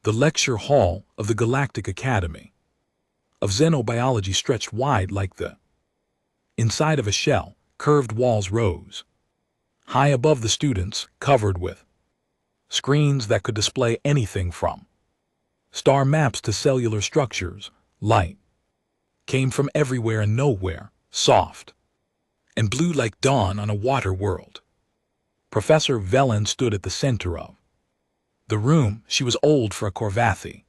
The lecture hall of the Galactic Academy of Xenobiology stretched wide like the inside of a shell. Curved walls rose high above the students, covered with screens that could display anything from star maps to cellular structures. Light came from everywhere and nowhere, soft and blue like dawn on a water world. Professor Velen stood at the center of the room. She was old for a Korvathi.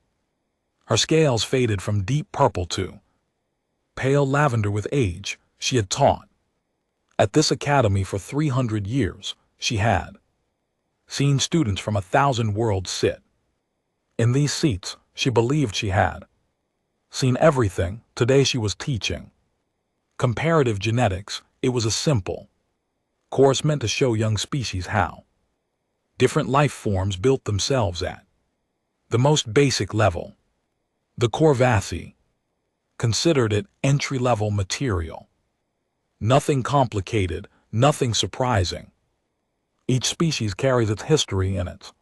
Her scales faded from deep purple to pale lavender with age. She had taught at this academy for 300 years. She had seen students from 1,000 worlds sit in these seats. She believed she had seen everything. Today she was teaching comparative genetics. It was a simple course meant to show young species how different life forms built themselves at the most basic level. The Korvathi considered it entry-level material. Nothing complicated, nothing surprising. Each species carries its history in its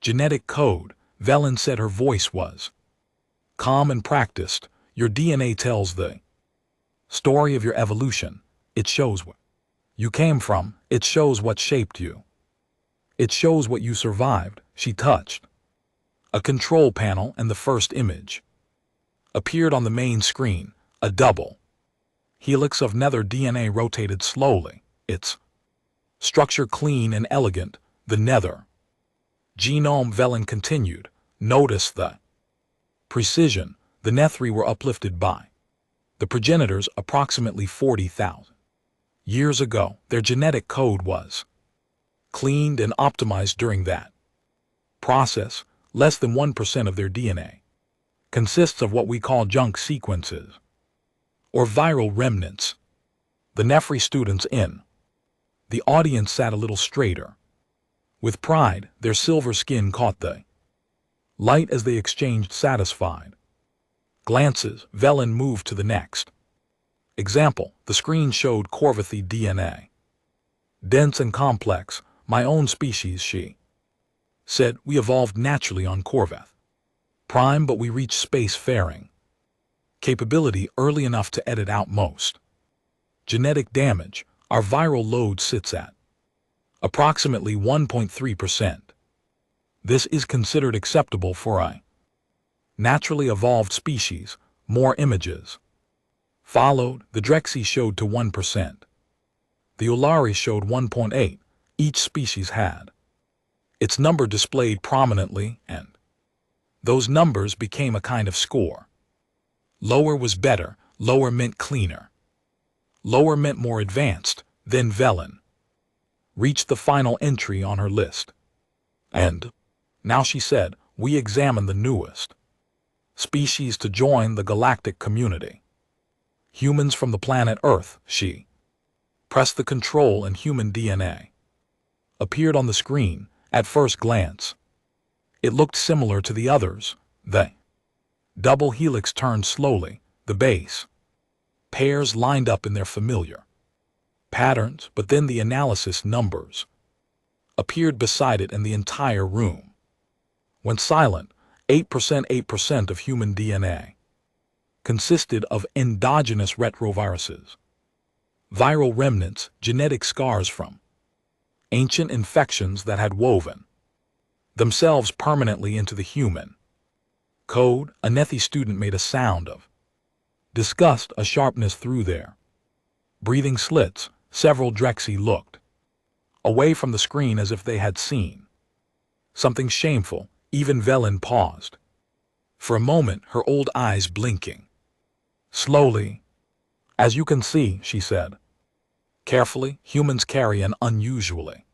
genetic code. Velen said. Her voice was calm and practiced. Your DNA tells the story of your evolution. It shows where you came from. It shows what shaped you. It shows what you survived. She touched a control panel and the first image appeared on the main screen. A double helix of nether DNA rotated slowly, its structure clean and elegant. The nether genome. Velen continued. Notice the precision. The Nethri were uplifted by the progenitors approximately 40,000 years ago. Their genetic code was cleaned and optimized during that process. Less than 1% of their DNA consists of what we call junk sequences or viral remnants. The Nefri students in the audience sat a little straighter. With pride, their silver skin caught the light as they exchanged satisfied glances. Velen moved to the next example. The screen showed Korvathi DNA. Dense and complex. My own species, she said. We evolved naturally on Korvath Prime, but we reached space-faring capability early enough to edit out most genetic damage. Our viral load sits at approximately 1.3%. This is considered acceptable for a naturally evolved species. More images followed. The Drexi showed to 1%. The Ulari showed 1.8. Each species had its number displayed prominently, and those numbers became a kind of score. Lower was better. Lower meant cleaner. Lower meant more advanced. Then Velen reached the final entry on her list. And now, she said, we examine the newest species to join the galactic community. Humans from the planet Earth. She pressed the control and human DNA appeared on the screen. At first glance, it looked similar to the others. The double helix turned slowly. The base pairs lined up in their familiar patterns, but then the analysis numbers appeared beside it and the entire room went silent. 8% of human DNA consisted of endogenous retroviruses, viral remnants, genetic scars from ancient infections that had woven themselves permanently into the human code. A Nethi student made a sound of disgust, a sharpness through their breathing slits. Several Drexi looked away from the screen as if they had seen something shameful. Even Velen paused for a moment, her old eyes blinking slowly. As you can see, she said carefully, humans carry an unusually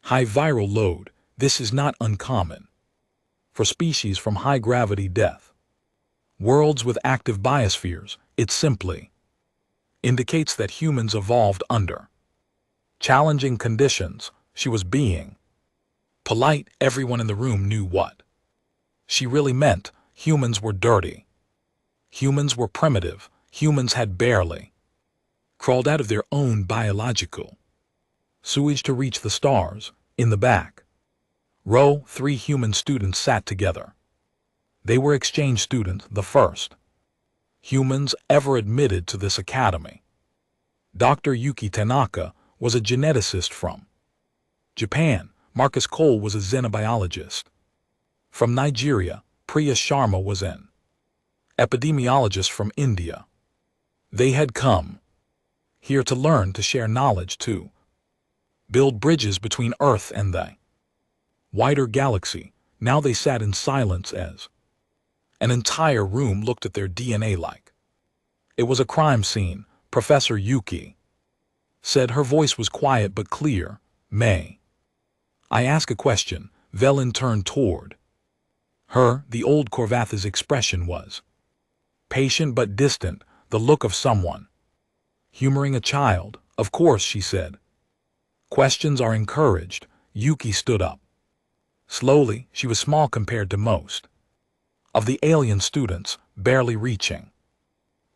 high viral load. This is not uncommon for species from high-gravity death worlds with active biospheres. It simply indicates that humans evolved under challenging conditions. She was being polite. Everyone in the room knew what she really meant. Humans were dirty. Humans were primitive. Humans had barely crawled out of their own biological sewage to reach the stars. In the back Row 3 human students sat together. They were exchange students, the first humans ever admitted to this academy. Dr. Yuki Tanaka was a geneticist from Japan. Marcus Cole was a xenobiologist. From Nigeria, Priya Sharma was an epidemiologist from India. They had come here to learn, to share knowledge, to build bridges between Earth and the wider galaxy. Now they sat in silence as an entire room looked at their DNA like it was a crime scene. Professor Yuki said. Her voice was quiet but clear. May I ask a question? Velen turned toward her. The old Corvatha's expression was patient but distant, the look of someone humoring a child. Of course, she said. Questions are encouraged. Yuki stood up. Slowly, she was small compared to most of the alien students, barely reaching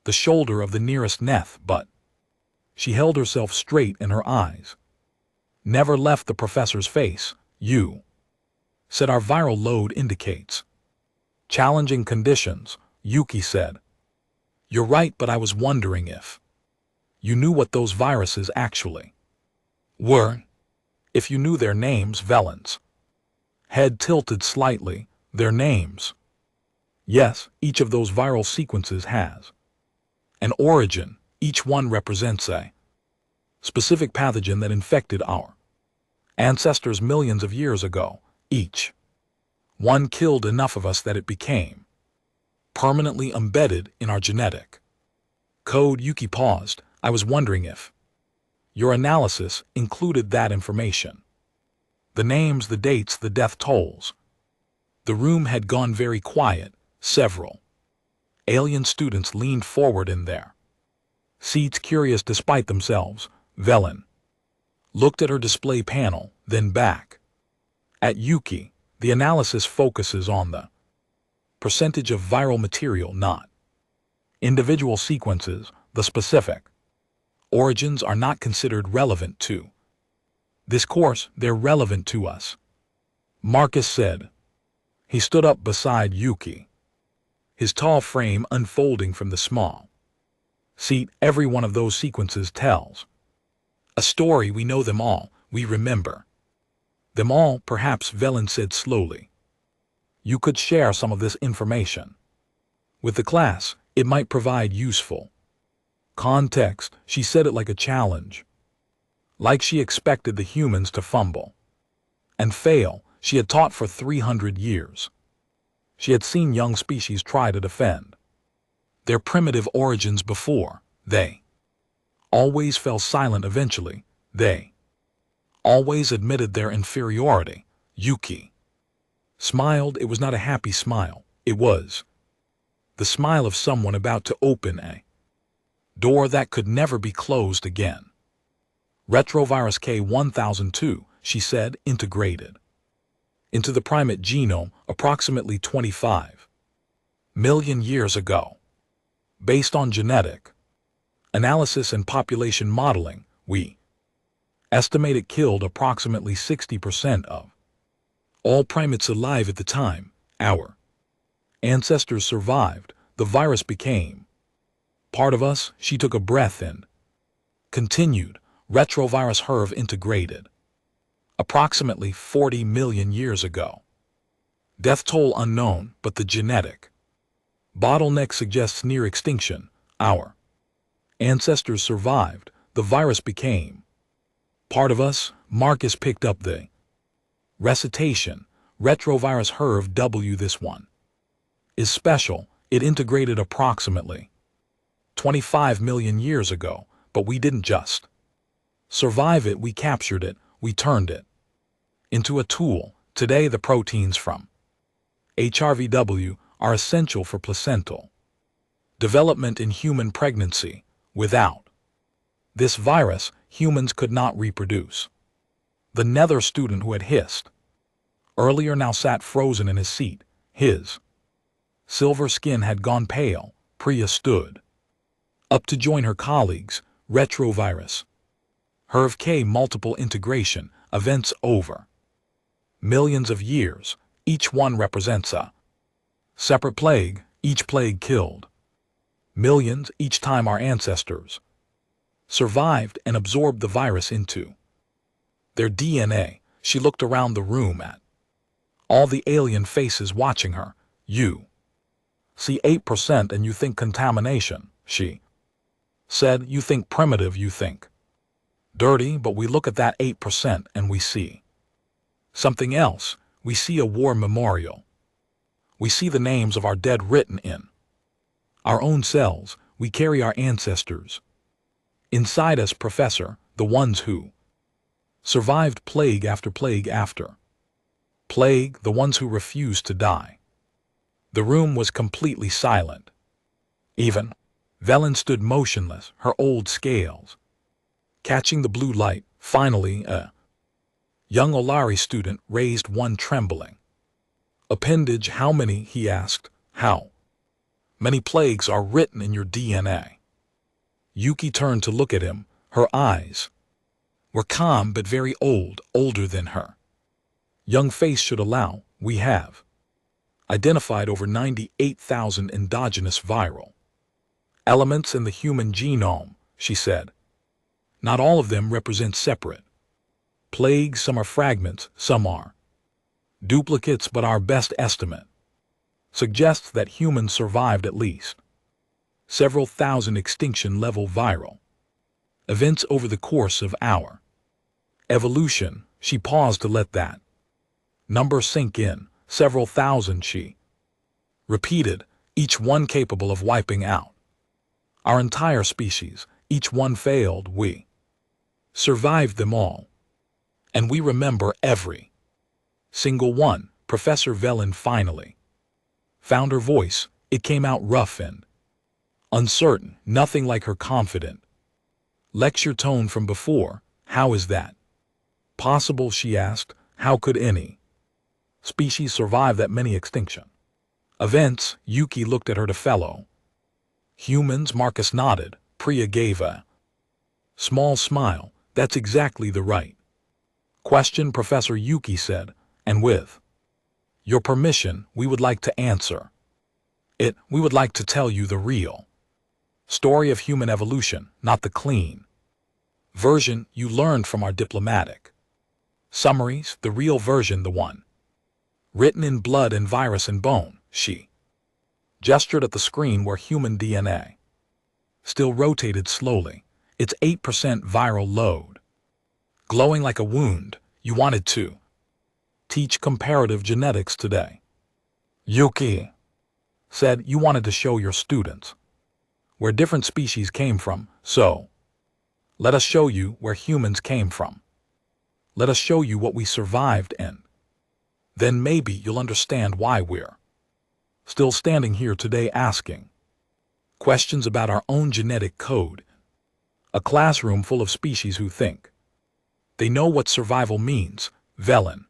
the shoulder of the nearest Neth, but she held herself straight and her eyes never left the professor's face. You said our viral load indicates challenging conditions, Yuki said. You're right, but I was wondering if you knew what those viruses actually were. If you knew their names. Velen's head tilted slightly. Their names? Yes, each of those viral sequences has an origin. Each one represents a specific pathogen that infected our ancestors millions of years ago. Each one killed enough of us that it became permanently embedded in our genetic code. Yuki paused. I was wondering if your analysis included that information. The names, the dates, the death tolls. The room had gone very quiet. Several alien students leaned forward in their seats, curious despite themselves. Velen looked at her display panel, then back at Yuki. The analysis focuses on the percentage of viral material, not individual sequences. The specific origins are not considered relevant to this course. They're relevant to us, Marcus said. He stood up beside Yuki, his tall frame unfolding from the small seat. Every one of those sequences tells a story. We know them all. We remember them all. Perhaps, Velen said slowly, you could share some of this information with the class. It might provide useful context. She said it like a challenge, like she expected the humans to fumble and fail. She had taught for 300 years. She had seen young species try to defend their primitive origins before. They always fell silent eventually. They always admitted their inferiority. Yuki smiled. It was not a happy smile. It was the smile of someone about to open a door that could never be closed again. Retrovirus K1002, she said, integrated into the primate genome approximately 25 million years ago. Based on genetic analysis and population modeling, we estimate it killed approximately 60% of all primates alive at the time. Our ancestors survived. The virus became part of us. She took a breath and continued. Retrovirus HERV integrated approximately 40 million years ago. Death toll unknown, but the genetic bottleneck suggests near extinction. Our ancestors survived. The virus became part of us. Marcus picked up the recitation. Retrovirus HERV W. This one is special. It integrated approximately 25 million years ago, but we didn't just survive it. We captured it. We turned it into a tool. Today, the proteins from HRVW are essential for placental development in human pregnancy. Without this virus, humans could not reproduce. The nether student who had hissed earlier now sat frozen in his seat. His silver skin had gone pale. Priya stood up to join her colleagues. Retrovirus HERV K multiple integration events over. Millions of years, each one represents a separate plague, each plague killed. Millions each time our ancestors survived and absorbed the virus into their DNA. She looked around the room at all the alien faces watching her. You see 8% and you think contamination, she said. You think primitive, you think dirty, but we look at that 8% and we see something else. We see a war memorial. We see the names of our dead written in our own cells. We carry our ancestors inside us, Professor, the ones who survived plague after plague after plague, the ones who refused to die. The room was completely silent. Even Velen stood motionless, her old scales catching the blue light. Finally, a young Olari student raised one trembling appendage. How many? He asked. How many plagues are written in your DNA? Yuki turned to look at him. Her eyes were calm but very old, older than her young face should allow. We have identified over 98,000 endogenous viral elements in the human genome, she said. Not all of them represent separate plagues. Some are fragments, some are duplicates, but our best estimate suggests that humans survived at least several thousand extinction-level viral events over the course of our evolution. She paused to let that number sink in. Several thousand, she repeated, each one capable of wiping out our entire species. Each one failed. We survived them all. And we remember every single one. Professor Velen finally found her voice. It came out rough and uncertain, nothing like her confident lecture tone from before. How is that possible? She asked. How could any species survive that many extinction events? Yuki looked at her. To fellow humans. Marcus nodded. Priya gave a small smile. That's exactly the right question, Professor, Yuki said, and with your permission, we would like to answer it. We would like to tell you the real story of human evolution, not the clean version you learned from our diplomatic summaries, the real version, the one written in blood and virus and bone. She gestured at the screen where human DNA still rotated slowly, its 8% viral load glowing like a wound. You wanted to teach comparative genetics today, Yuki said. You wanted to show your students where different species came from, so let us show you where humans came from. Let us show you what we survived in. Then maybe you'll understand why we're still standing here today asking questions about our own genetic code. A classroom full of species who think they know what survival means. Velen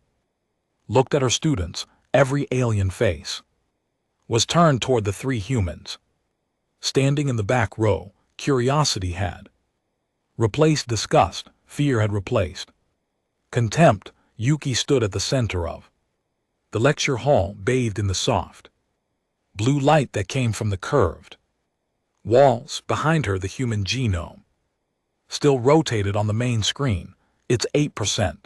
looked at her students. Every alien face was turned toward the three humans standing in the back row. Curiosity had replaced disgust. Fear had replaced contempt. Yuki stood at the center of the lecture hall, bathed in the soft blue light that came from the curved walls. Behind her, the human genome still rotated on the main screen, its 8%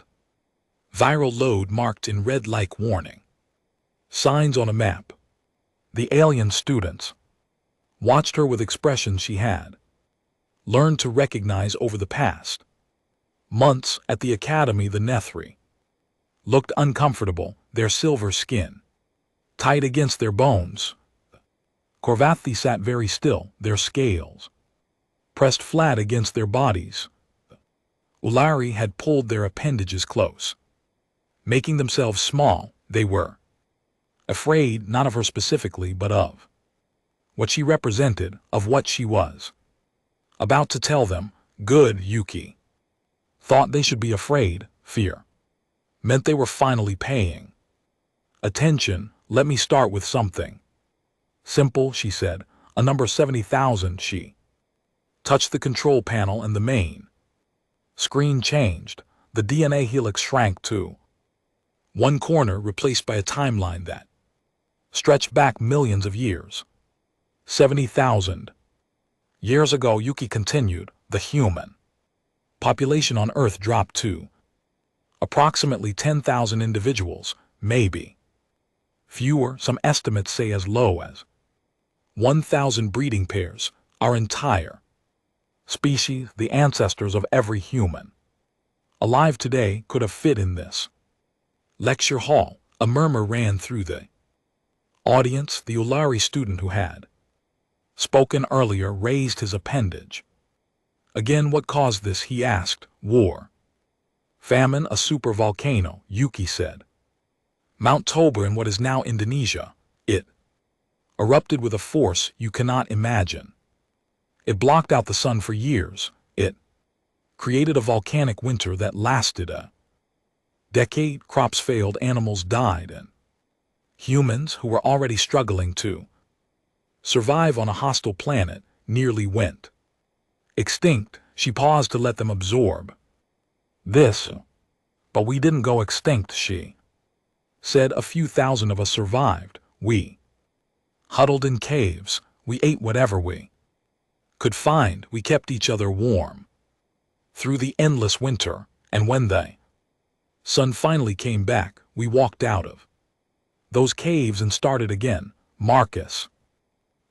viral load marked in red like warning signs on a map. The alien students watched her with expressions she had learned to recognize over the past months at the academy. The Nethri looked uncomfortable, their silver skin tight against their bones. Korvathi sat very still, their scales pressed flat against their bodies. Ulari had pulled their appendages close, making themselves small. They were afraid, not of her specifically, but of what she represented, of what she was about to tell them. Good, Yuki thought. They should be afraid. Fear meant they were finally paying attention. Let me start with something simple, she said. A number 70,000. She touched the control panel and the main screen changed. The DNA helix shrank to One corner replaced by a timeline that stretched back millions of years. 70,000 years ago, Yuki continued, the human population on Earth dropped to approximately 10,000 individuals, maybe fewer. Some estimates say as low as 1,000 breeding pairs. Our entire species, the ancestors of every human alive today, could have fit in this lecture hall. A murmur ran through the audience. The Ulari student who had spoken earlier raised his appendage. Again, what caused this, he asked. War. Famine, a supervolcano, Yuki said. Mount Toba in what is now Indonesia. It erupted with a force you cannot imagine. It blocked out the sun for years. It created a volcanic winter that lasted a decade. Crops failed, animals died, and humans, who were already struggling to survive on a hostile planet, nearly went extinct. She paused to let them absorb this. But we didn't go extinct, she said. A few thousand of us survived. We huddled in caves. We ate whatever we could find. We kept each other warm through the endless winter. And when the sun finally came back, we walked out of those caves and started again. Marcus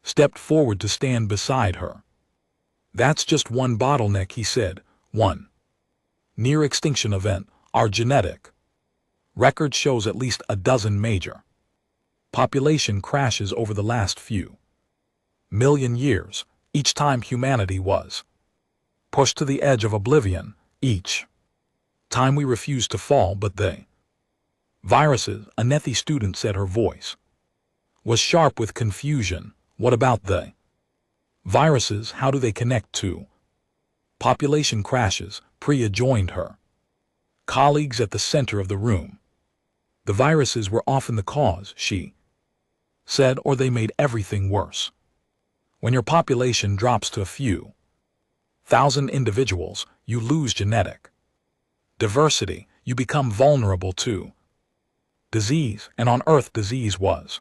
stepped forward to stand beside her. That's just one bottleneck, he said. One near-extinction event. Our genetic record shows at least a dozen major population crashes over the last few million years. Each time humanity was pushed to the edge of oblivion. Each time we refused to fall. But they viruses, a Nethi student said. Her voice was sharp with confusion. What about the viruses? How do they connect to population crashes? Priya joined her colleagues at the center of the room. The viruses were often the cause, she said, or they made everything worse. When your population drops to a few thousand individuals, you lose genetic diversity. You become vulnerable to disease, and on Earth disease was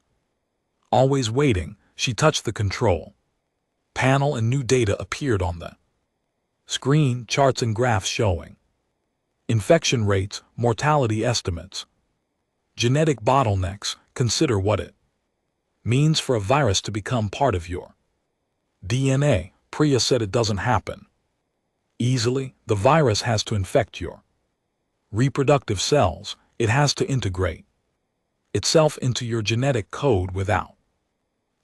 always waiting. She touched the control panel and new data appeared on the screen, charts and graphs showing infection rates, mortality estimates, genetic bottlenecks. Consider what it means for a virus to become part of your DNA. Priya said. It doesn't happen easily. The virus has to infect your reproductive cells. It has to integrate itself into your genetic code without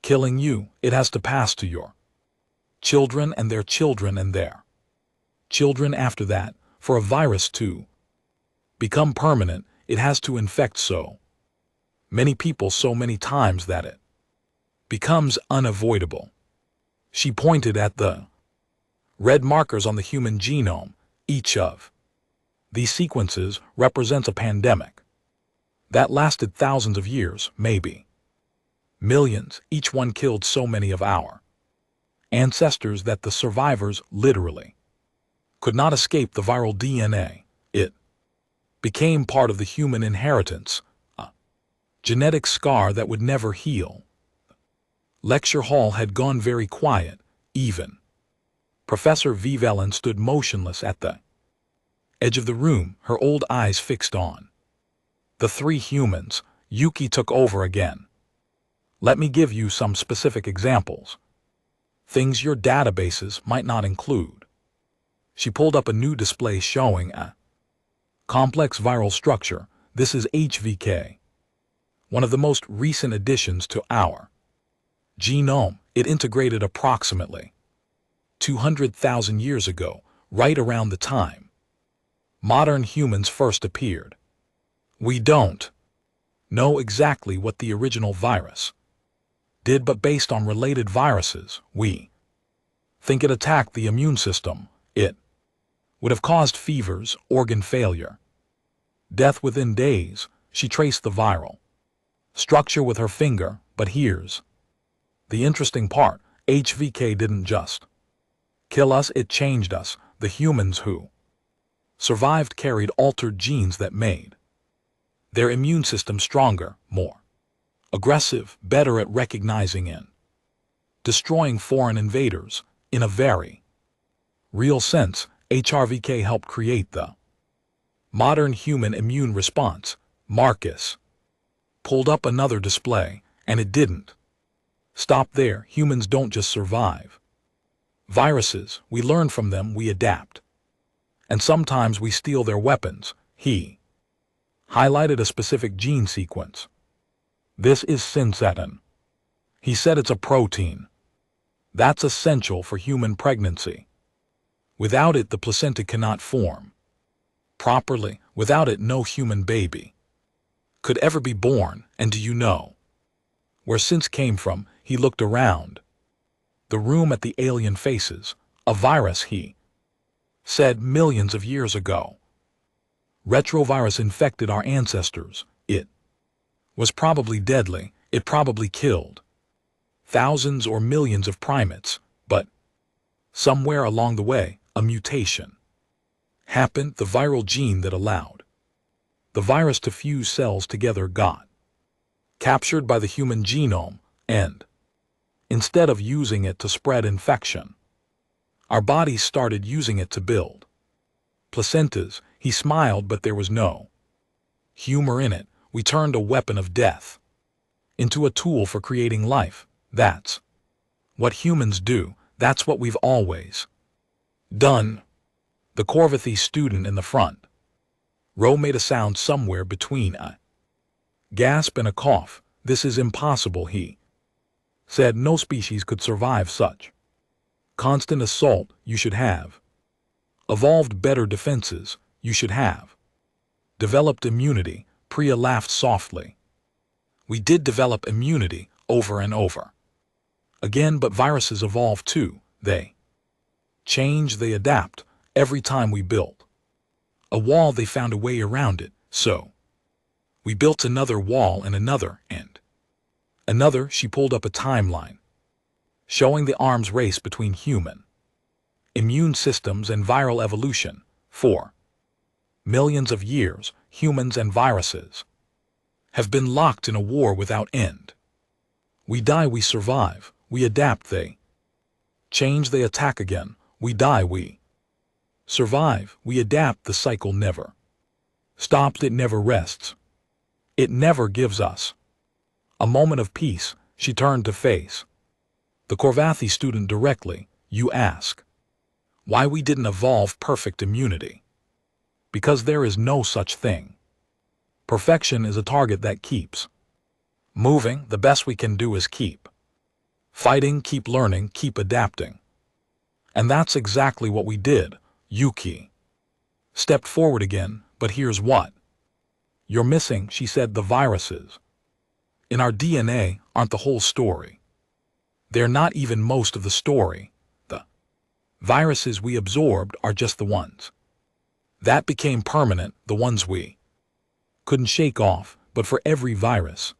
killing you. It has to pass to your children and their children and their children after that. For a virus to become permanent, it has to infect so many people so many times that it becomes unavoidable. She pointed at the red markers on the human genome. Each of these sequences represents a pandemic that lasted thousands of years, maybe millions. Each one killed so many of our ancestors that the survivors literally could not escape the viral DNA. It became part of the human inheritance, a genetic scar that would never heal. Lecture hall had gone very quiet. Even Professor Vivellen stood motionless at the edge of the room, her old eyes fixed on the three humans. Yuki took over again. Let me give you some specific examples. Things your databases might not include. She pulled up a new display showing a complex viral structure. This is HVK, one of the most recent additions to our genome. It integrated approximately 200,000 years ago, right around the time modern humans first appeared. We don't know exactly what the original virus did, but based on related viruses, we think it attacked the immune system. It would have caused fevers, organ failure, death within days. She traced the viral structure with her finger. But here's the interesting part. HVK didn't just kill us, it changed us. The humans who survived carried altered genes that made Their immune system stronger, more aggressive, better at recognizing and destroying foreign invaders. In a very real sense, HRVK helped create the modern human immune response. Marcus pulled up another display, and it didn't stop there. Humans don't just survive viruses, we learn from them, we adapt. And sometimes we steal their weapons. He highlighted a specific gene sequence. This is syncytin. He said it's a protein that's essential for human pregnancy. Without it, the placenta cannot form properly. Without it, no human baby could ever be born. And do you know where sync came from? He looked around the room at the alien faces. A virus, he said, millions of years ago. Retrovirus infected our ancestors. It was probably deadly. It probably killed thousands or millions of primates. But somewhere along the way, a mutation happened. The viral gene that allowed the virus to fuse cells together got captured by the human genome, and instead of using it to spread infection, our bodies started using it to build placentas. He smiled, but there was no humor in it. We turned a weapon of death into a tool for creating life. That's what humans do. That's what we've always done. The Corvathy student in the front row made a sound somewhere between a gasp and a cough. This is impossible, he said. No species could survive such constant assault. You should have evolved better defenses. You should have developed immunity. Priya laughed softly. We did develop immunity over and over again, but viruses evolve too. They change, they adapt. Every time we built a wall, they found a way around it. So we built another wall and another and another. She pulled up a timeline showing the arms race between human immune systems and viral evolution. For millions of years, humans and viruses have been locked in a war without end. We die, we survive. We adapt, they change, they attack again. We die, we survive. We adapt. The cycle never stops. It never rests. It never gives us a moment of peace. She turned to face the Corvathy student directly. You ask why we didn't evolve perfect immunity. Because there is no such thing. Perfection is a target that keeps moving. The best we can do is keep fighting, keep learning, keep adapting. And that's exactly what we did. Yuki stepped forward again. But here's what you're missing, she said. The viruses in our DNA aren't the whole story. They're not even most of the story. The viruses we absorbed are just the ones that became permanent, the ones we couldn't shake off. But for every virus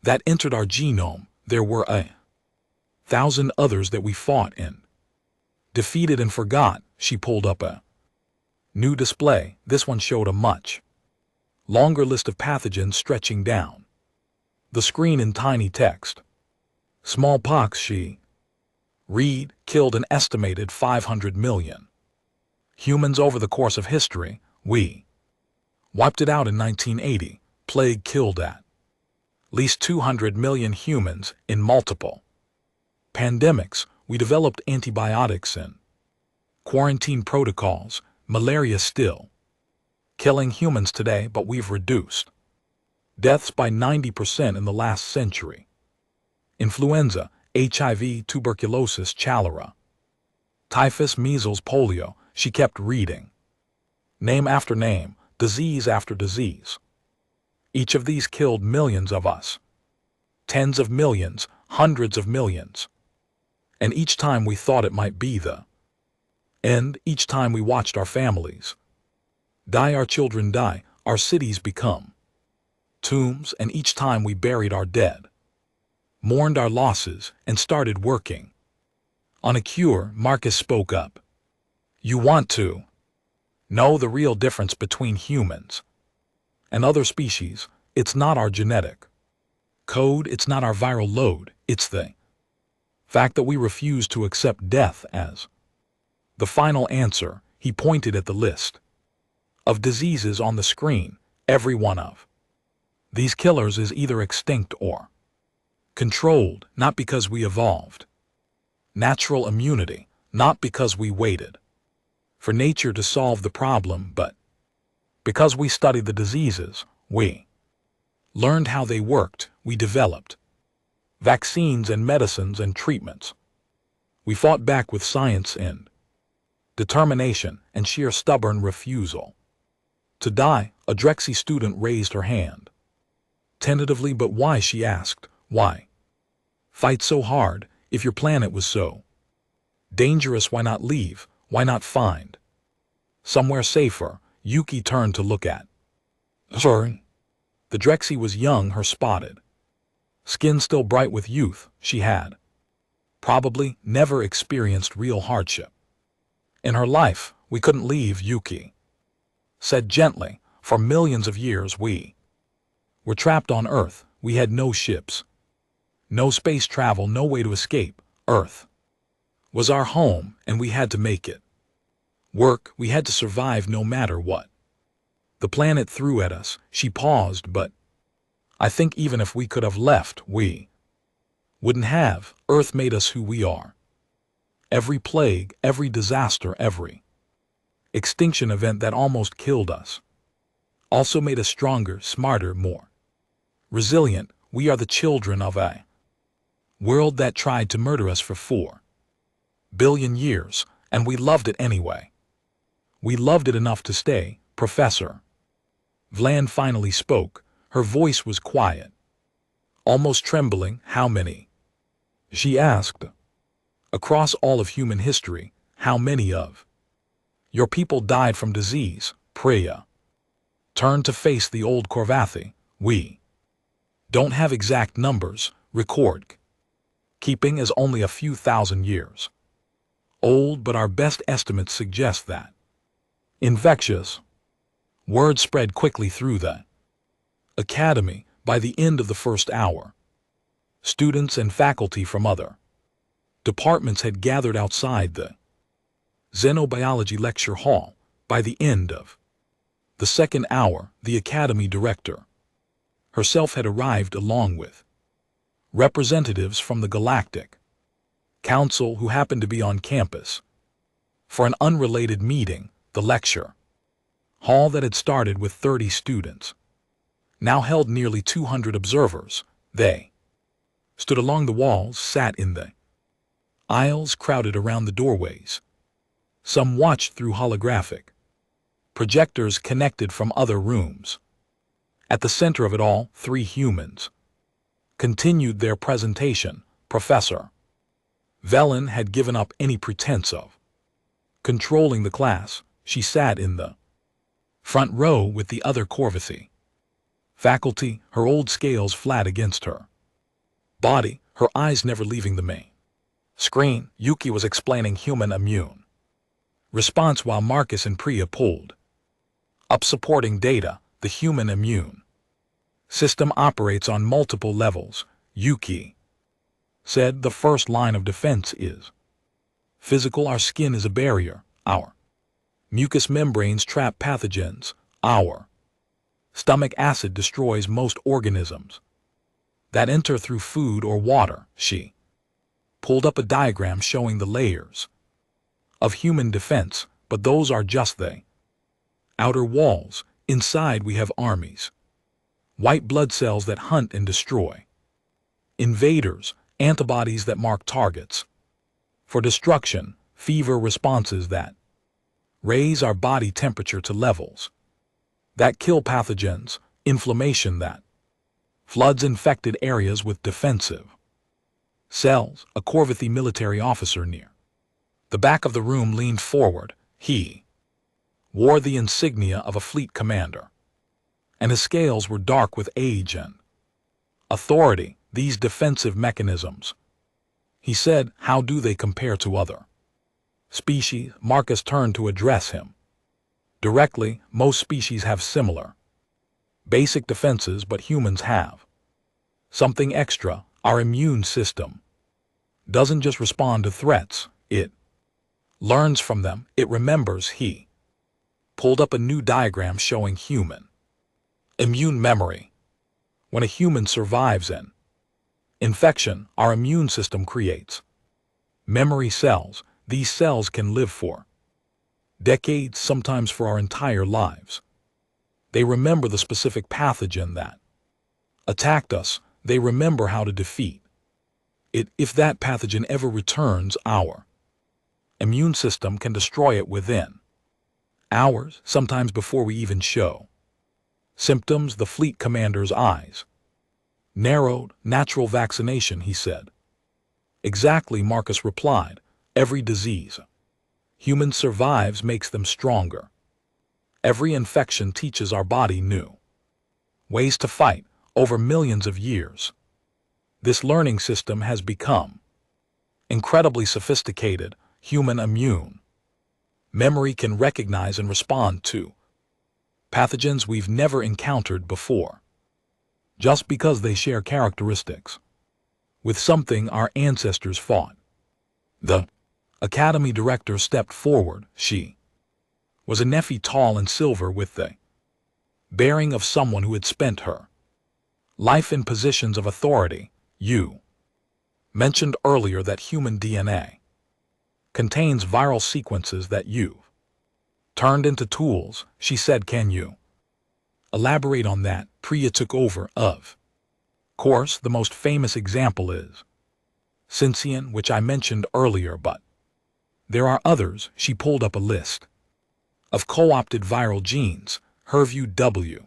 that entered our genome, there were 1,000 others that we fought and defeated and forgot. She pulled up a new display. This one showed a much longer list of pathogens stretching down the screen in tiny text. Smallpox, she read, killed an estimated 500 million humans over the course of history. We wiped it out in 1980. Plague killed at least 200 million humans in multiple pandemics. We developed antibiotics and quarantine protocols. Malaria still killing humans today, but we've reduced deaths by 90% in the last century. Influenza, HIV, tuberculosis, cholera, typhus, measles, polio. She kept reading, name after name, disease after disease. Each of these killed millions of us, tens of millions, hundreds of millions. And each time we thought it might be the end, each time we watched our families die, our children die, our cities become tombs, and each time we buried our dead, mourned our losses, and started working on a cure. Marcus spoke up. You want to know the real difference between humans And other species, it's not our genetic code, it's not our viral load, it's the fact that we refuse to accept death as the final answer. He pointed at the list of diseases on the screen. Every one of these killers is either extinct or controlled, not because we evolved natural immunity, not because we waited for nature to solve the problem, but because we studied the diseases, we learned how they worked, we developed vaccines and medicines and treatments. We fought back with science and determination and sheer stubborn refusal to die. A Drexy student raised her hand tentatively. But why? She asked. Why fight so hard if your planet was so dangerous? Why not leave? Why not find somewhere safer? Yuki turned to look at her. The Drexy was young, her spotted skin still bright with youth. She had probably never experienced real hardship in her life. We couldn't leave, Yuki said gently. For millions of years we were trapped on Earth. We had no ships, no space travel, no way to escape. Earth was our home, and we had to make it work. We had to survive no matter what the planet threw at us. She paused. But I think even if we could have left, we wouldn't have. Earth made us who we are. Every plague, every disaster, every extinction event that almost killed us also made us stronger, smarter, more resilient. We are the children of a world that tried to murder us for 4 billion years, and we loved it anyway. We loved it enough to stay. Professor Vlan finally spoke. Her voice was quiet, almost trembling. How many? She asked. Across all of human history, how many of your people died from disease? Priya turned to face the old Korvathi. We don't have exact numbers. Record keeping is only a few thousand years old, but our best estimates suggest that infectious word spread quickly through the academy. By the end of the first hour, students and faculty from other departments had gathered outside the xenobiology lecture hall. By the end of the second hour, the academy director herself had arrived, along with representatives from the Galactic Council who happened to be on campus for an unrelated meeting. The lecture hall that had started with 30 students now held nearly 200 observers. They stood along the walls, sat in the aisles, crowded around the doorways. Some watched through holographic projectors connected from other rooms. At the center of it all, 3 humans continued their presentation. Professor Velen had given up any pretense of controlling the class. She sat in the front row with the other Korvathi faculty, her old scales flat against her body, her eyes never leaving the main screen. Yuki was explaining human immune response while Marcus and Priya pulled up supporting data. The human immune system operates on multiple levels, Yuki said. The first line of defense is physical. Our skin is a barrier. Our mucous membranes trap pathogens. Our stomach acid destroys most organisms that enter through food or water. She pulled up a diagram showing the layers of human defense, but those are just the outer walls. Inside we have armies, white blood cells that hunt and destroy invaders, antibodies that mark targets for destruction, fever responses that raise our body temperature to levels that kill pathogens, inflammation that floods infected areas with defensive cells. A Korvathi military officer near the back of the room leaned forward. He wore the insignia of a fleet commander, and his scales were dark with age and authority. These defensive mechanisms, he said, how do they compare to other species? Marcus turned to address him directly. Most species have similar Basic defenses, but humans have something extra. Our immune system doesn't just respond to threats, it learns from them, it remembers. He pulled up a new diagram showing human immune memory. When a human survives an infection, our immune system creates memory cells. These cells can live for decades, sometimes for our entire lives. They remember the specific pathogen that attacked us. They remember how to defeat it. If that pathogen ever returns, our immune system can destroy it within hours, sometimes before we even show symptoms. The fleet commander's eyes narrowed. Natural vaccination, he said. Exactly, Marcus replied. Every disease human survives makes them stronger. Every infection teaches our body new ways to fight. Over millions of years, this learning system has become incredibly sophisticated. Human immune memory can recognize and respond to pathogens we've never encountered before, just because they share characteristics with something our ancestors fought. The academy director stepped forward. She was a Nephi, tall and silver, with the bearing of someone who had spent her life in positions of authority. You mentioned earlier that human DNA contains viral sequences that you've turned into tools, she said. Can you elaborate on that? Priya took over. Of course, the most famous example is Syncytian, which I mentioned earlier, but there are others. She pulled up a list of co-opted viral genes. HFY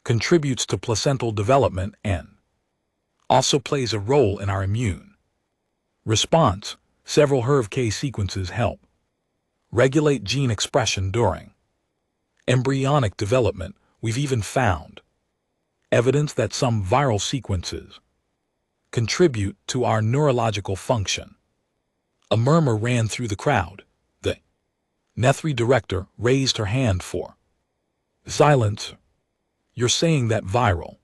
contributes to placental development and also plays a role in our immune response. Several HFY sequences help regulate gene expression during embryonic development. We've even found evidence that some viral sequences contribute to our neurological function. A murmur ran through the crowd. The Nethri director raised her hand for silence. You're saying that viral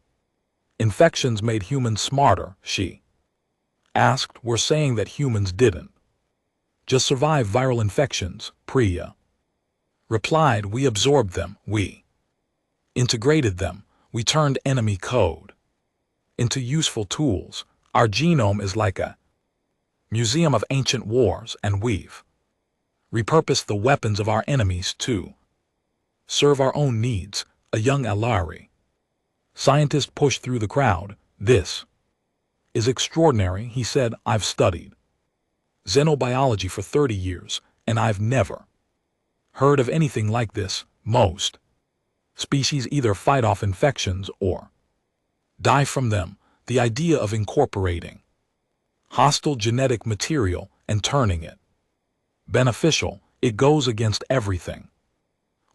infections made humans smarter? She asked. We're saying that humans didn't just survive viral infections, Priya replied. We absorbed them, we integrated them, we turned enemy code into useful tools. Our genome is like a museum of ancient wars, and we've repurposed the weapons of our enemies to serve our own needs. A young Alari scientist pushed through the crowd. This is extraordinary, he said. I've studied xenobiology for 30 years, and I've never heard of anything like this. Most species either fight off infections or die from them. The idea of incorporating hostile genetic material and turning it beneficial, it goes against everything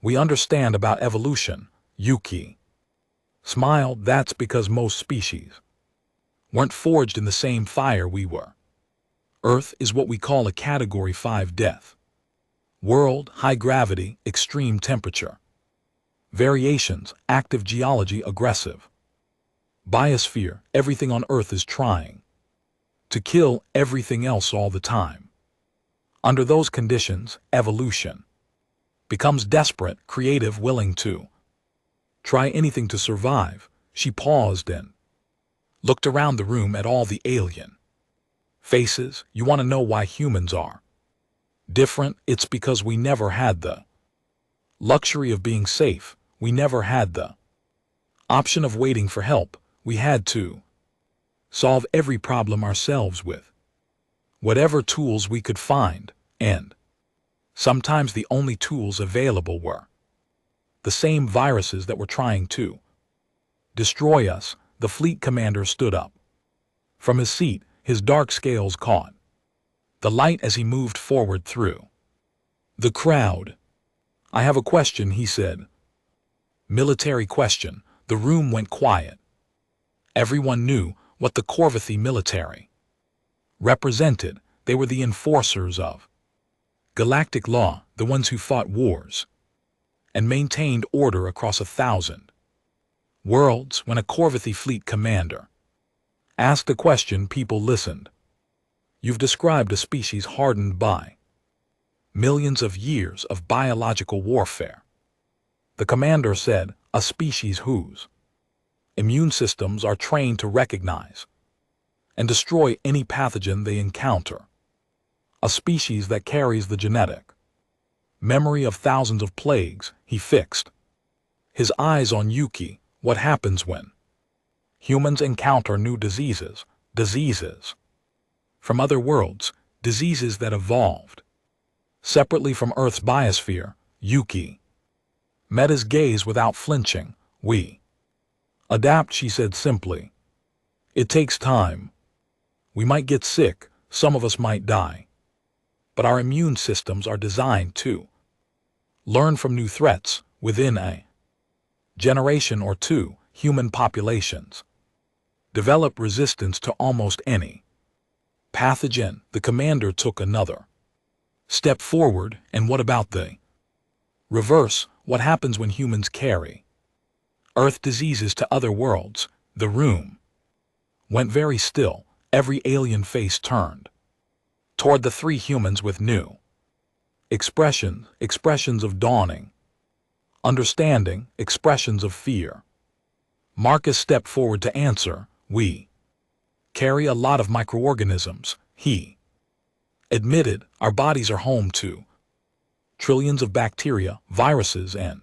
we understand about evolution. Yuki smiled. That's because most species weren't forged in the same fire we were. Earth is what we call a Category 5 death world. High gravity, extreme temperature variations, active geology, aggressive biosphere. Everything on Earth is trying to kill everything else all the time. Under those conditions, evolution becomes desperate, creative, willing to try anything to survive. She paused and looked around the room at all the alien faces. You want to know why humans are different? It's because we never had the luxury of being safe. We never had the option of waiting for help. We had to solve every problem ourselves with whatever tools we could find, and sometimes the only tools available were the same viruses that were trying to destroy us. The fleet commander stood up from his seat. His dark scales caught the light as he moved forward through the crowd. I have a question, he said. Military question. The room went quiet. Everyone knew what the Corvathi military represented. They were the enforcers of galactic law, the ones who fought wars and maintained order across 1,000 Worlds when a Corvithi fleet commander asked a question, people listened. You've described a species hardened by millions of years of biological warfare. The commander said, a species whose immune systems are trained to recognize and destroy any pathogen they encounter. A species that carries the genetic memory of thousands of plagues. He fixed his eyes on Yuki. What happens when humans encounter new diseases from other worlds, diseases that evolved separately from Earth's biosphere? Yuki met his gaze without flinching. We adapt, she said simply. It takes time. We might get sick, some of us might die. But our immune systems are designed to learn from new threats. Within a generation or two, human populations develop resistance to almost any pathogen. The commander took another step forward. And what about the reverse? What happens when humans carry Earth diseases to other worlds? The room went very still. Every alien face turned toward the three humans with new expressions of dawning understanding, expressions of fear. Marcus stepped forward to answer. We carry a lot of microorganisms, he admitted. Our bodies are home to trillions of bacteria, viruses, and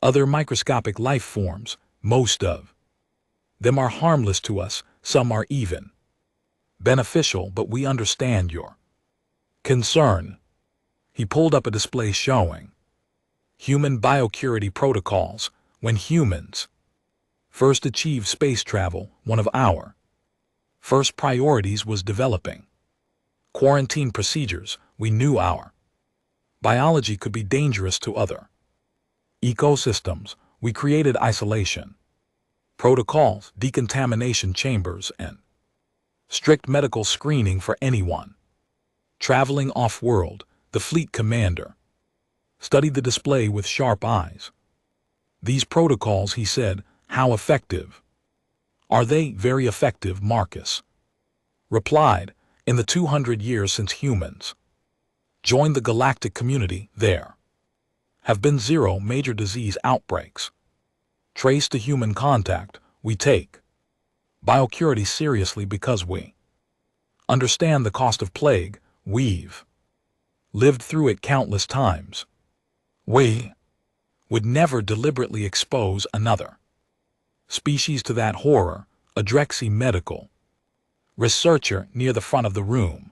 other microscopic life forms. Most of them are harmless to us, some are even beneficial, but we understand your concern. He pulled up a display showing human biosecurity protocols. When humans first achieved space travel, one of our first priorities was developing quarantine procedures. We knew our biology could be dangerous to other ecosystems. We created isolation protocols, decontamination chambers, and strict medical screening for anyone traveling off-world. The fleet commander studied the display with sharp eyes. These protocols, he said, how effective are they? Very effective, Marcus replied. In the 200 years since humans joined the galactic community, there have been 0 major disease outbreaks traced to human contact. We take biosecurity seriously because we understand the cost of plague. We've lived through it countless times. We would never deliberately expose another species to that horror. A Drexy medical researcher near the front of the room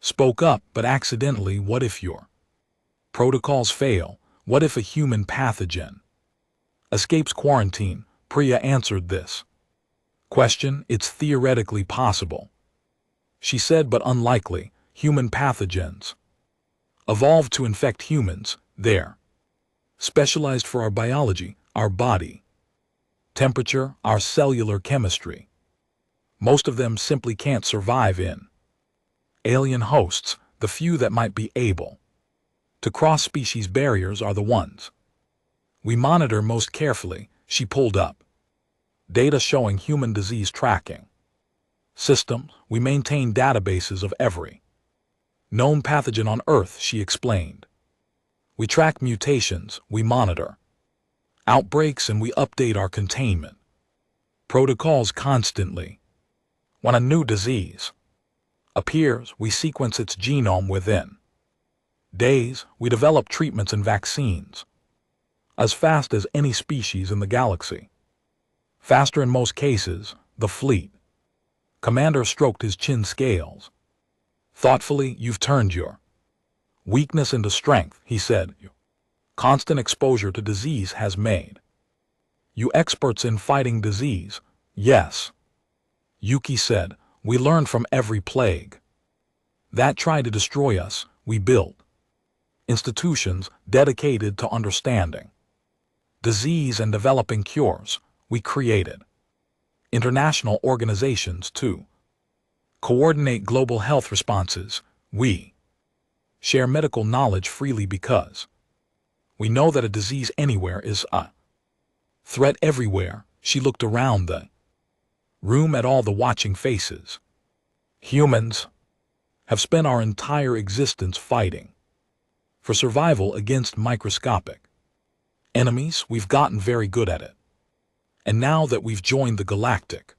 spoke up. But accidentally, what if your protocols fail? What if a human pathogen escapes quarantine? Priya answered this question. It's theoretically possible, she said, but unlikely. Human pathogens evolved to infect humans. They're specialized for our biology, our body temperature, our cellular chemistry. Most of them simply can't survive in alien hosts. The few that might be able to cross species barriers are the ones we monitor most carefully. She pulled up data showing human disease tracking systems. We maintain databases of every known pathogen on Earth, she explained. We track mutations, we monitor outbreaks, and we update our containment protocols constantly. When a new disease appears, we sequence its genome within days. We develop treatments and vaccines as fast as any species in the galaxy. Faster in most cases. The fleet commander stroked his chin scales thoughtfully. You've turned your weakness into strength, he said. Constant exposure to disease has made you experts in fighting disease. Yes, Yuki said. We learned from every plague that tried to destroy us. We built institutions dedicated to understanding disease and developing cures. We created international organizations to coordinate global health responses. We share medical knowledge freely because we know that a disease anywhere is a Threat everywhere. She looked around the room at all the watching faces. Humans have spent our entire existence fighting for survival against microscopic enemies. We've gotten very good at it. And now that we've joined the galactic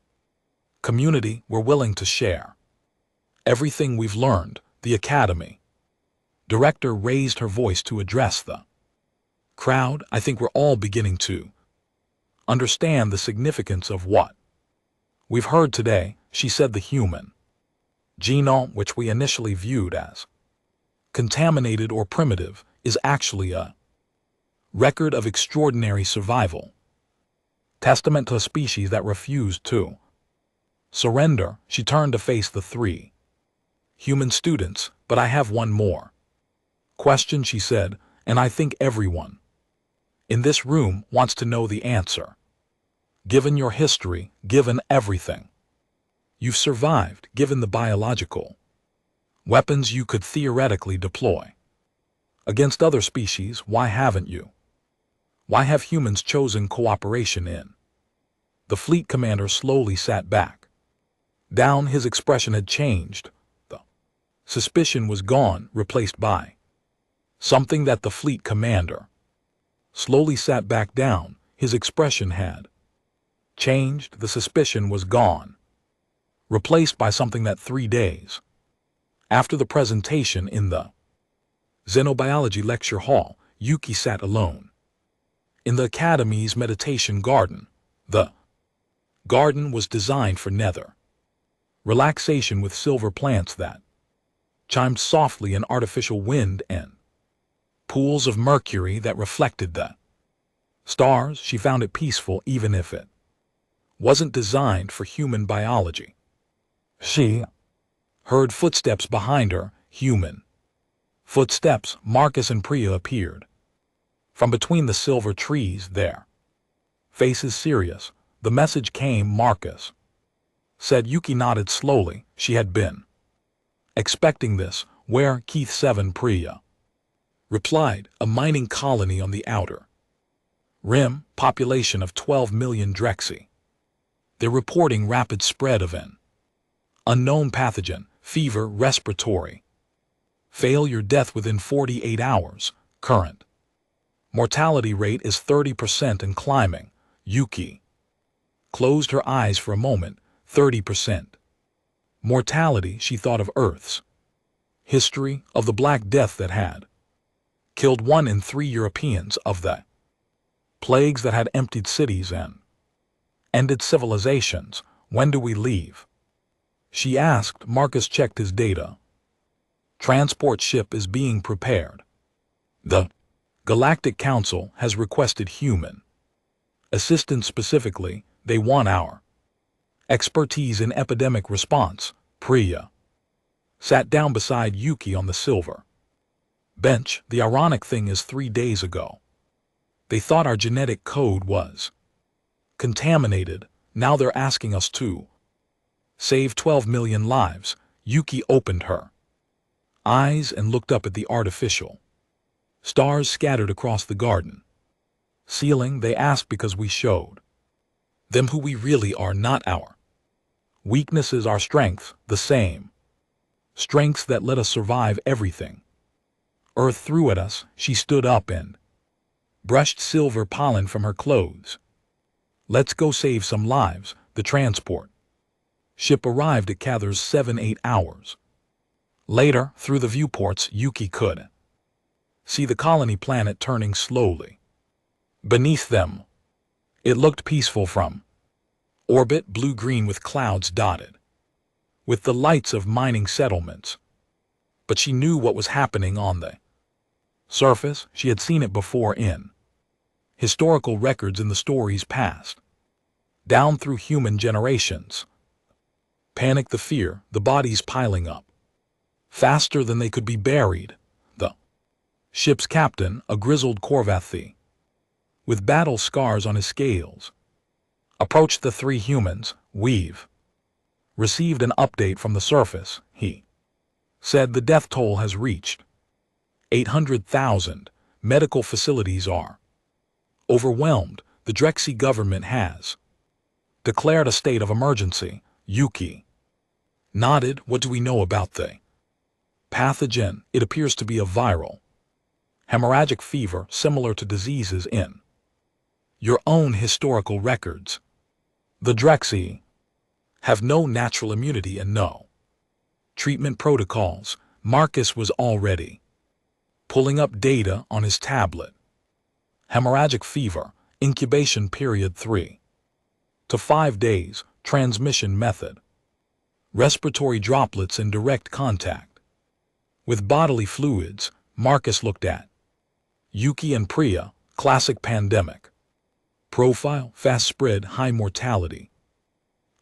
community, we're willing to share everything we've learned. The Academy director raised her voice to address the crowd. I think we're all beginning to understand the significance of what we've heard today, she said. The human genome, which we initially viewed as contaminated or primitive, is actually a record of extraordinary survival, testament to a species that refused to surrender. She turned to face the three human students. But I have one more question, she said, and I think everyone in this room wants to know the answer. Given your history, given everything you've survived, given the biological weapons you could theoretically deploy against other species, why haven't you? Why have humans chosen cooperation in? The fleet commander slowly sat back down. His expression had changed. The suspicion was gone, replaced by something that the fleet commander slowly sat back down. His expression had changed. The suspicion was gone, replaced by something that 3 days after the presentation in the Xenobiology lecture hall, Yuki sat alone in the Academy's meditation garden. The garden was designed for nether relaxation, with silver plants that chimed softly, an artificial wind, and pools of mercury that reflected the stars. She found it peaceful, even if it wasn't designed for human biology. She heard footsteps behind her, human footsteps. Marcus and Priya appeared from between the silver trees, their faces serious. The message came, Marcus said. Yuki nodded slowly. She had been expecting this. Where? Keith 7, Priya replied. A mining colony on the outer rim, population of 12 million Drexy. They're reporting rapid spread of an unknown pathogen, fever, respiratory failure, death within 48 hours. Current mortality rate is 30% and climbing. Yuki closed her eyes for a moment. 30% mortality. She thought of Earth's history, of the Black Death that had killed 1 in 3 Europeans, of the plagues that had emptied cities and ended civilizations. When do we leave? She asked. Marcus checked his data. Transport ship is being prepared. The Galactic Council has requested human assistance. Specifically, they want our expertise in epidemic response. Priya sat down beside Yuki on the silver bench. The ironic thing is, 3 days ago, they thought our genetic code was contaminated. Now they're asking us to save 12 million lives. Yuki opened her eyes and looked up at the artificial stars scattered across the garden ceiling. They asked because we showed them who we really are, not our weaknesses, our strengths, the same strengths that let us survive everything Earth threw at us. She stood up and brushed silver pollen from her clothes. Let's go save some lives. The transport ship arrived at Cather's 7-8 hours later. Through the viewports, Yuki could see the colony planet turning slowly beneath them. It looked peaceful from orbit, blue-green with clouds dotted with the lights of mining settlements. But she knew what was happening on the surface. She had seen it before in historical records, in the stories passed down through human generations. Panic, the fear, the bodies piling up faster than they could be buried. The ship's captain, a grizzled Korvathi with battle scars on his scales, approached the 3 humans. We've received an update from the surface, he said. The death toll has reached 800,000. Medical facilities are overwhelmed. The Drexy government has declared a state of emergency. Yuki nodded. What do we know about the pathogen? It appears to be a viral hemorrhagic fever similar to diseases in your own historical records. The Drexy have no natural immunity and no treatment protocols. Marcus was already pulling up data on his tablet. Hemorrhagic fever, incubation period 3 to 5 days, transmission method. Respiratory droplets in direct contact with bodily fluids. Marcus looked at Yuki and Priya. Classic pandemic profile, fast spread, high mortality,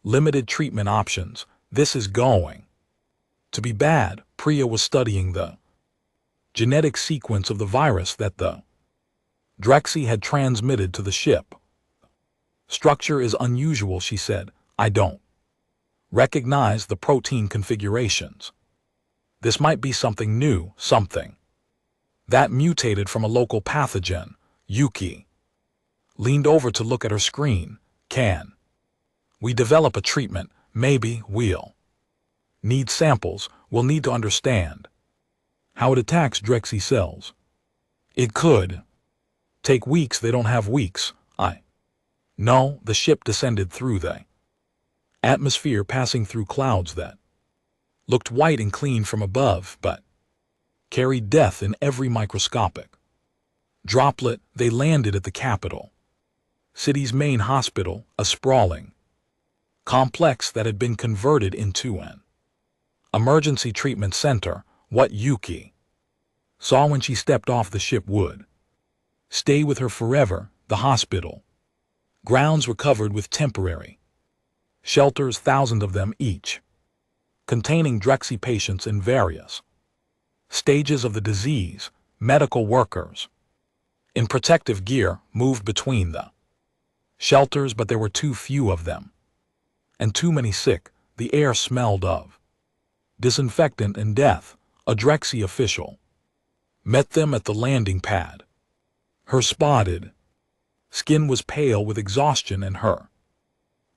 limited treatment options. This is going to be bad. Priya was studying the genetic sequence of the virus that the Drexy had transmitted to the ship. Structure is unusual, she said. I don't recognize the protein configurations. This might be something new, something that mutated from a local pathogen. Yuki leaned over to look at her screen. Can we develop a treatment? Maybe. We'll need samples. We'll need to understand how it attacks Drexy cells. It could take weeks. They don't have weeks. No. The ship descended through the atmosphere, passing through clouds that looked white and clean from above, but carried death in every microscopic droplet. They landed at the capital city's main hospital, a sprawling complex that had been converted into an emergency treatment center. What Yuki saw when she stepped off the ship would stay with her forever. The hospital grounds were covered with temporary shelters, thousands of them each, containing Drexy patients in various stages of the disease. Medical workers in protective gear moved between the shelters, but there were too few of them and too many sick. The air smelled of disinfectant and death. A Drexy official met them at the landing pad. Her spotted skin was pale with exhaustion and her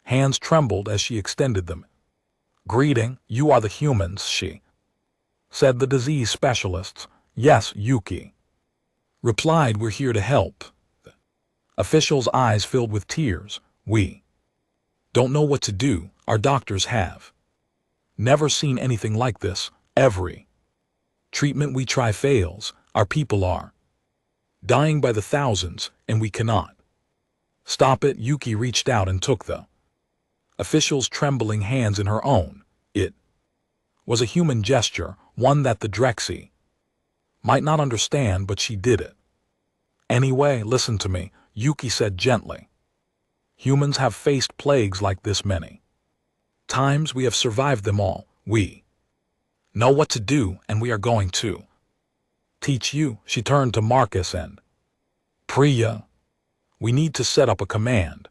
hands trembled as she extended them. Greeting, you are the humans, she said. The disease specialists. Yes, Yuki replied. We're here to help. The official's eyes filled with tears. We don't know what to do. Our doctors have never seen anything like this. Every treatment we try fails. Our people are dying by the thousands, and we cannot stop it. Yuki reached out and took the official's trembling hands in her own. It was a human gesture, one that the Drexy might not understand, but she did it anyway. Listen to me, Yuki said gently. Humans have faced plagues like this many times. We have survived them all. We know what to do, and we are going to teach you. She turned to Marcus and Priya. We need to set up a command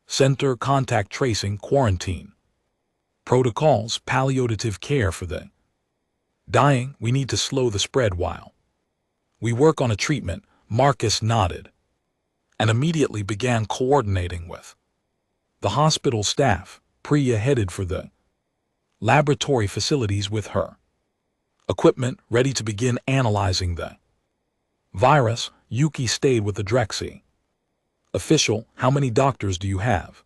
center, contact tracing, quarantine protocols, palliative care for the dying. We need to slow the spread while we work on a treatment. Marcus nodded and immediately began coordinating with the hospital staff. Priya headed for the laboratory facilities with her equipment ready to begin analyzing the virus. Yuki stayed with the Drexy official. How many doctors do you have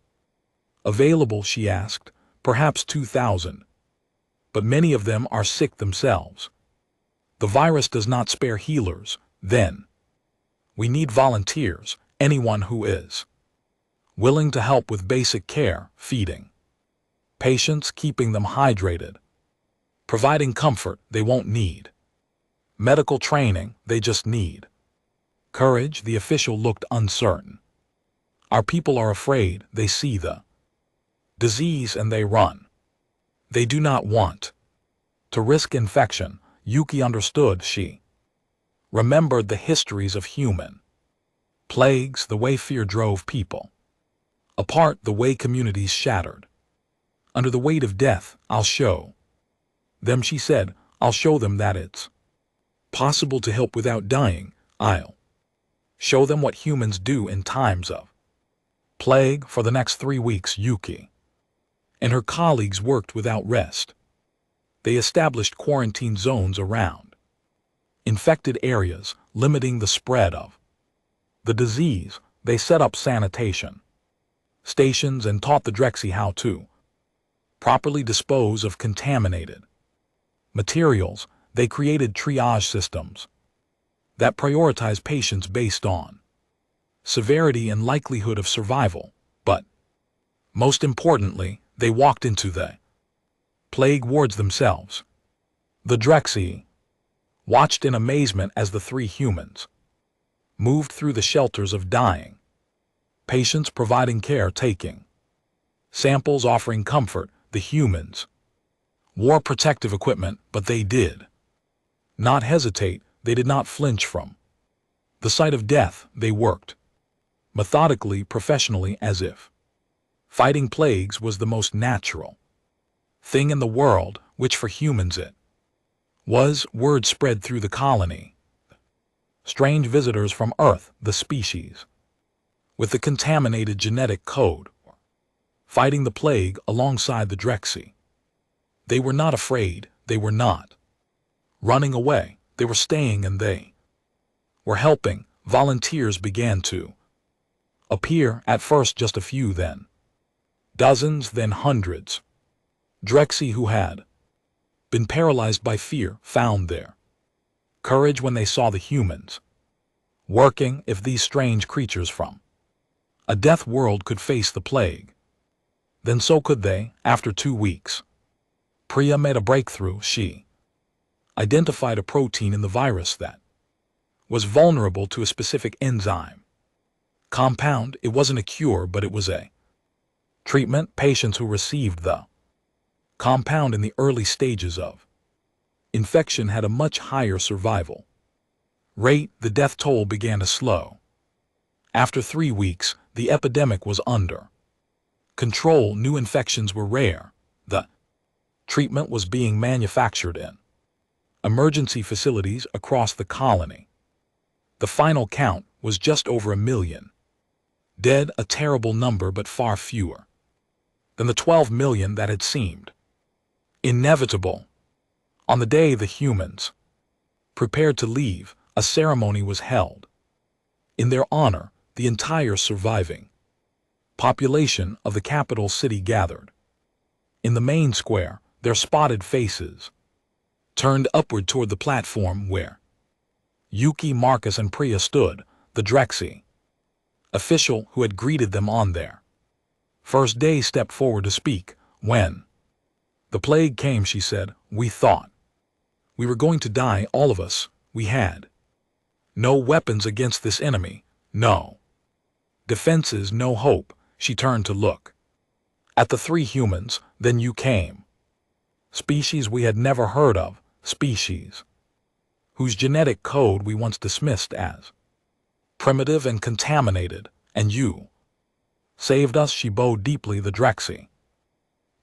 available? She asked. Perhaps 2,000, but many of them are sick themselves. The virus does not spare healers. Then we need volunteers, anyone who is willing to help with basic care, feeding patients, keeping them hydrated, providing comfort. They won't need medical training, they just need courage. The official looked uncertain. Our people are afraid. They see the disease and they run. They do not want to risk infection. Yuki understood. She remembered the histories of human plagues, the way fear drove people apart, the way communities shattered under the weight of death. I'll show them, she said. I'll show them that it's possible to help without dying. I'll show them what humans do in times of Plague for the next 3 weeks. Yuki and her colleagues worked without rest. They established quarantine zones around infected areas, limiting the spread of the disease. They set up sanitation stations and taught the Drexy how to properly dispose of contaminated materials. They created triage systems that prioritize patients based on severity and likelihood of survival. But most importantly, they walked into the plague wards themselves. The Drexy watched in amazement as the 3 humans moved through the shelters of dying patients, providing care, taking samples, offering comfort. The humans wore protective equipment, but they did not hesitate. They did not flinch from the sight of death. They worked methodically, professionally, as if fighting plagues was the most natural thing in the world, which for humans it was. Word spread through the colony. Strange visitors from Earth, the species with the contaminated genetic code, fighting the plague alongside the Drexy. They were not afraid. They were not running away. They were staying, and they were helping. Volunteers began to appear, at first just a few, then dozens, then hundreds. Drexy who had been paralyzed by fear found their courage when they saw the humans working. If these strange creatures from a death world could face the plague, then so could they. After 2 weeks, Priya made a breakthrough. She identified a protein in the virus that was vulnerable to a specific enzyme compound. It wasn't a cure, but it was a treatment. Patients who received the compound in the early stages of infection had a much higher survival rate. The death toll began to slow. After 3 weeks, the epidemic was under control. New infections were rare. The treatment was being manufactured in emergency facilities across the colony. The final count was just over 1 million dead, a terrible number, but far fewer than the 12 million that had seemed inevitable. On the day the humans prepared to leave, a ceremony was held in their honor. The entire surviving population of the capital city gathered in the main square, their spotted faces turned upward toward the platform where Yuki, Marcus, and Priya stood. The Drexy official who had greeted them on their first day stepped forward to speak. When the plague came, she said, we thought we were going to die, all of us. We had no weapons against this enemy, no defenses, no hope. She turned to look at the 3 humans. Then you came. Species we had never heard of, species whose genetic code we once dismissed as primitive and contaminated, and you saved us. She bowed deeply. The Drexy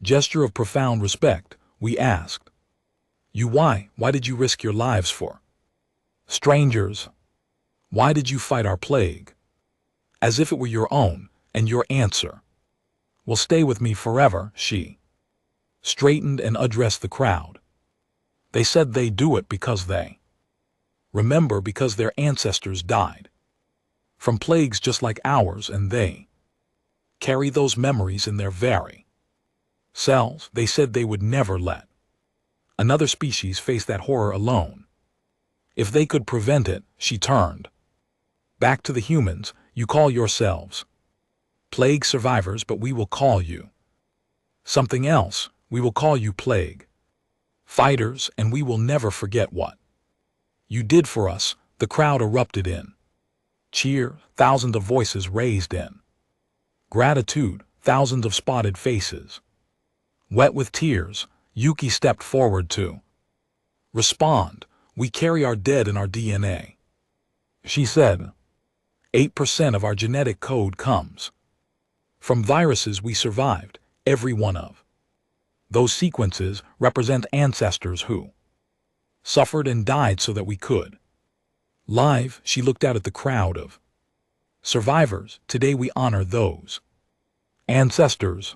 gesture of profound respect. We asked you why. Why did you risk your lives for strangers? Why did you fight our plague as if it were your own? And your answer will stay with me forever. She straightened and addressed the crowd. They said they do it because they remember, because their ancestors died from plagues just like ours, and they carry those memories in their very cells. They said they would never let another species face that horror alone. If they could prevent it. She turned back to the humans. You call yourselves plague survivors, but we will call you something else. We will call you plague fighters, and we will never forget what you did for us. The crowd erupted in cheer. Thousands of voices raised in gratitude. Thousands of spotted faces wet with tears. Yuki stepped forward to respond. We carry our dead in our DNA, she said. 8% of our genetic code comes from viruses we survived. Every one of those sequences represent ancestors who suffered and died so that we could live. She looked out at the crowd of survivors. Today we honor those Ancestors.